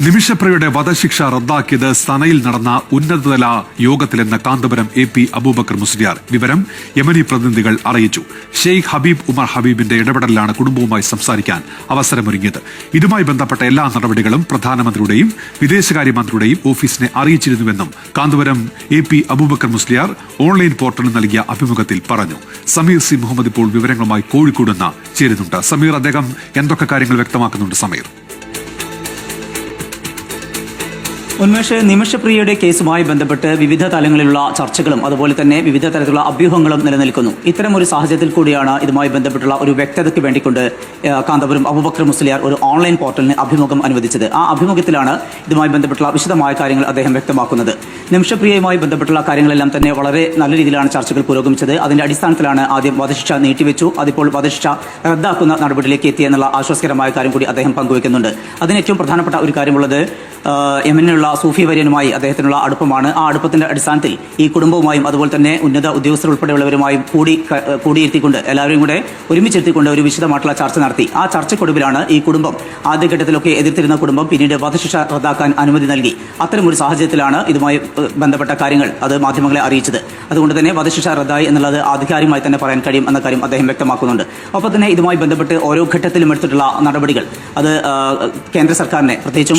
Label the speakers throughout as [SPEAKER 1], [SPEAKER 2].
[SPEAKER 1] നിമിഷപ്രിയയുടെ വധശിക്ഷ റദ്ദാക്കിയത് സനയിൽ നടന്ന ഉന്നതതല യോഗത്തിലെന്ന് കാന്തപുരം AP അബൂബക്കർ മുസ്ലിയാർ. വിവരം യമനി പ്രതിനിധികൾ അറിയിച്ചു. ഷെയ്ഖ് ഹബീബ് ഉമർ ഹബീബിന്റെ ഇടപെടലാണ് കുടുംബവുമായി സംസാരിക്കാൻ അവസരമൊരുങ്ങിയത്. ഇതുമായി ബന്ധപ്പെട്ട എല്ലാ നടപടികളും പ്രധാനമന്ത്രിയുടെയും വിദേശകാര്യമന്ത്രിയുടെയും ഓഫീസിനെ അറിയിച്ചിരുന്നുവെന്നും കാന്തപുരം AP അബൂബക്കർ മുസ്ലിയാർ ഓൺലൈൻ പോർട്ടലിൽ നൽകിയ അഭിമുഖത്തിൽ പറഞ്ഞു. സമീർ സി മുഹമ്മദ് ഇപ്പോൾ വിവരങ്ങളുമായി കോഴിക്കോട് നിന്ന് ചേരുന്നുണ്ട്. സമീർ, അദ്ദേഹം എന്തൊക്കെ കാര്യങ്ങൾ വ്യക്തമാക്കുന്നുണ്ട്? സമീർ.
[SPEAKER 2] ഉന്മേഷ്, നിമിഷപ്രിയയുടെ കേസുമായി ബന്ധപ്പെട്ട് വിവിധ തലങ്ങളിലുള്ള ചർച്ചകളും അതുപോലെ തന്നെ വിവിധ തരത്തിലുള്ള അഭ്യൂഹങ്ങളും നിലനിൽക്കുന്നു. ഇത്തരമൊരു സാഹചര്യത്തിൽ കൂടിയാണ് ഇതുമായി ബന്ധപ്പെട്ടുള്ള ഒരു വ്യക്തതയ്ക്ക് വേണ്ടിക്കൊണ്ട് കാന്തപുരം അബൂബക്കർ മുസ്ലിയാർ ഒരു ഓൺലൈൻ പോർട്ടലിന് അഭിമുഖം അനുവദിച്ചത്. ആ അഭിമുഖത്തിലാണ് ഇതുമായി ബന്ധപ്പെട്ടുള്ള വിശദമായ കാര്യങ്ങൾ അദ്ദേഹം വ്യക്തമാക്കുന്നത്. നിമിഷപ്രിയയുമായി ബന്ധപ്പെട്ടുള്ള കാര്യങ്ങളെല്ലാം തന്നെ വളരെ നല്ല രീതിയിലാണ് ചർച്ചകൾ പുരോഗമിച്ചത്. അതിന്റെ അടിസ്ഥാനത്തിലാണ് ആദ്യം വധശിക്ഷ നീട്ടിവെച്ചു, അതിപ്പോൾ വധശിക്ഷ റദ്ദാക്കുന്ന നടപടിയിലേക്ക് എത്തിയെന്നുള്ള ആശ്വാസകരമായ കാര്യം കൂടി അദ്ദേഹം പങ്കുവയ്ക്കുന്നുണ്ട്. അതിന് ഏറ്റവും പ്രധാനപ്പെട്ട ഒരു കാര്യമുള്ളത് യമനിലുള്ള സൂഫി വര്യനുമായി അദ്ദേഹത്തിനുള്ള അടുപ്പമാണ്. ആ അടുപ്പത്തിന്റെ അടിസ്ഥാനത്തിൽ ഈ കുടുംബവുമായും അതുപോലെ തന്നെ ഉന്നത ഉദ്യോഗസ്ഥർ ഉൾപ്പെടെയുള്ളവരുമായും കൂടിയിരുത്തിക്കൊണ്ട് എല്ലാവരും കൂടെ ഒരുമിച്ചെത്തിക്കൊണ്ട് ഒരു വിശദമായിട്ടുള്ള ചർച്ച നടത്തി. ആ ചർച്ചക്കൊടുവിലാണ് ഈ കുടുംബം ആദ്യഘട്ടത്തിലൊക്കെ എതിർത്തിരുന്ന കുടുംബം പിന്നീട് വധശിക്ഷ റദ്ദാക്കാൻ അനുമതി നൽകി. അത്തരമൊരു സാഹചര്യത്തിലാണ് ഇതുമായി ബന്ധപ്പെട്ട കാര്യങ്ങൾ അത് മാധ്യമങ്ങളെ അറിയിച്ചത്. അതുകൊണ്ട് തന്നെ വധശിക്ഷ റദ്ദായി എന്നുള്ളത് ആധികാരികമായി തന്നെ പറയാൻ കഴിയും എന്ന കാര്യം അദ്ദേഹം വ്യക്തമാക്കുന്നുണ്ട്. ഒപ്പം തന്നെ ഇതുമായി ബന്ധപ്പെട്ട് ഓരോ ഘട്ടത്തിലും എടുത്തിട്ടുള്ള നടപടികൾ അത് കേന്ദ്ര സർക്കാരിനെ പ്രത്യേകിച്ചും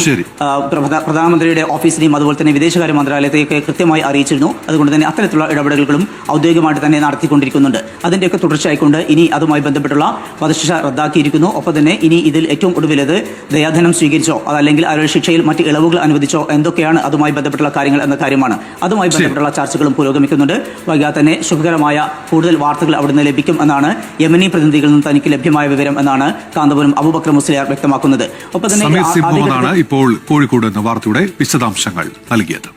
[SPEAKER 2] പ്രധാനമന്ത്രിയുടെ ഓഫീസിനെയും അതുപോലെ തന്നെ വിദേശകാര്യ മന്ത്രാലയത്തെയൊക്കെ കൃത്യമായി അറിയിച്ചിരുന്നു. അതുകൊണ്ട് തന്നെ അത്തരത്തിലുള്ള ഇടപെടലുകളും ഔദ്യോഗികമായിട്ട് തന്നെ നടത്തിക്കൊണ്ടിരിക്കുന്നുണ്ട്. അതിന്റെയൊക്കെ തുടർച്ചയായിക്കൊണ്ട് ഇനി അതുമായി ബന്ധപ്പെട്ടുള്ള വധശിക്ഷ റദ്ദാക്കിയിരിക്കുന്നു. ഒപ്പം തന്നെ ഇനി ഇതിൽ ഏറ്റവും ഒടുവിലത് ദയാധനം സ്വീകരിച്ചോ അതല്ലെങ്കിൽ അവരുടെ ശിക്ഷയിൽ മറ്റ് ഇളവുകൾ അനുവദിച്ചോ എന്തൊക്കെയാണ് അതുമായി ബന്ധപ്പെട്ടുള്ള കാര്യങ്ങൾ എന്ന കാര്യമാണ്. അതുമായി ബന്ധപ്പെട്ടുള്ള ചർച്ചകളും പുരോഗമിക്കുന്നുണ്ട്. വൈകാതെ തന്നെ സുഖകരമായ കൂടുതൽ വാർത്തകൾ അവിടുന്ന് ലഭിക്കും എന്നാണ് യമനി പ്രതിനിധികളിൽ നിന്ന് തനിക്ക് ലഭ്യമായ വിവരം എന്നാണ് കാന്തപുരം അബൂബക്കർ മുസ്ലിയാർ വ്യക്തമാക്കുന്നത്. ഒപ്പം തന്നെ
[SPEAKER 1] ഇപ്പോൾ കോഴിക്കോട് എന്ന വാർത്തയുടെ വിശദാംശങ്ങൾ നൽകിയത്.